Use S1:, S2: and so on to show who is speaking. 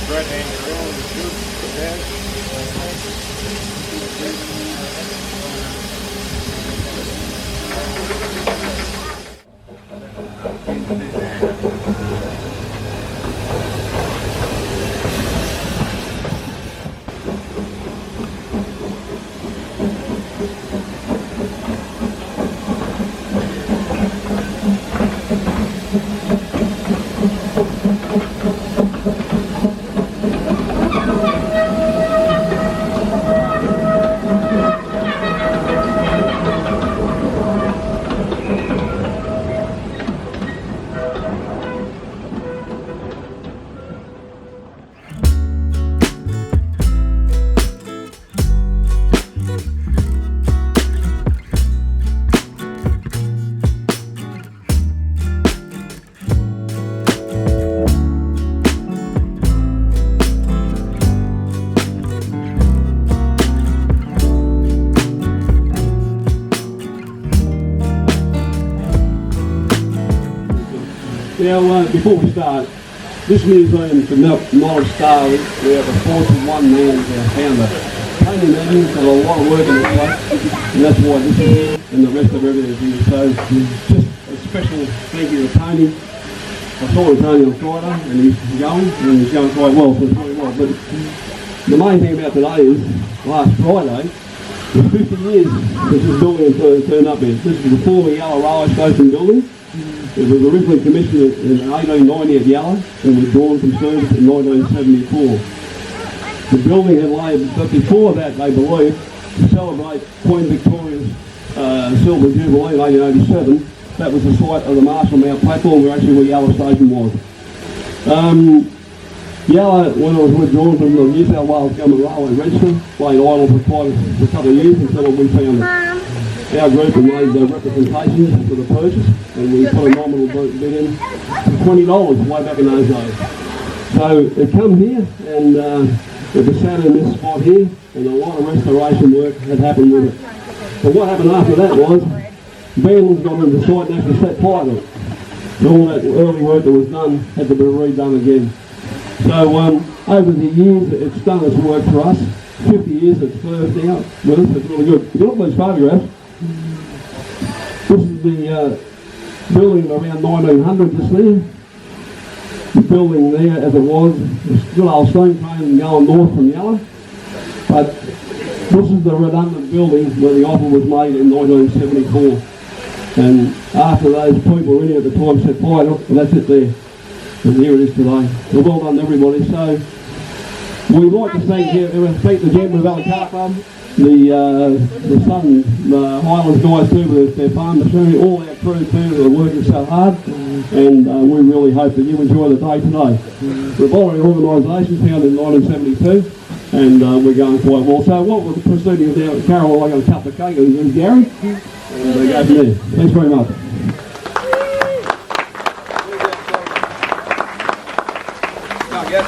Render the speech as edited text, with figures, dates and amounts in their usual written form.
S1: Bread and grill is good.
S2: Now, before we start, this museum for knowledge star, we have a 41-man founder. Tony Manning did a lot of work in this place, and that's why this is here, and the rest of everything is here. So, just a special thank you to Tony. I saw Tony on Friday, and he's going quite well, so it's really well. But the main thing about today is, last Friday, was 50 years since this building turned up here. This is the former Yallah Railway Station building. It was originally commissioned in 1890 at Yallah and was drawn from service in 1974. The building had laid, but before that, they believe, to celebrate Queen Victoria's Silver Jubilee in 1887, that was the site of the Marshall Mount platform where Yallah Station was. Yallah, when it was withdrawn from the New South Wales Government Railway Register, lay idle for a couple of years until we found it. Our group had made representations for the purchase, and we put a nominal bid in for $20 way back in those days. So it come here, and it was sat in this spot here, and a lot of restoration work had happened with it. But what happened after that was, vandals got into the site and actually set fire to it. And all that early work that was done had to be redone again. So over the years, it's done its work for us. 50 years it's served out with us, it's really good. If you look at these photographs, this is the building around 1900 just there. The building there as it was good old steam train going north from Yallah. But this is the redundant building where the offer was made in 1974. And after those people in here at the time set fire, well, that's it there. And here it is today. So well done everybody. So we'd like to thank the Gentlemen of Valley Car Club, the Southern Highlands guys too with their farm machinery, all our crew too that are working so hard, and we really hope that you enjoy the day today. We're a voluntary organisation founded in 1972, and we're going quite well. So what we're proceeding is now, Carol and I are going to cut the cake, and Gary, and they go from there. Thanks very much.
S1: Go,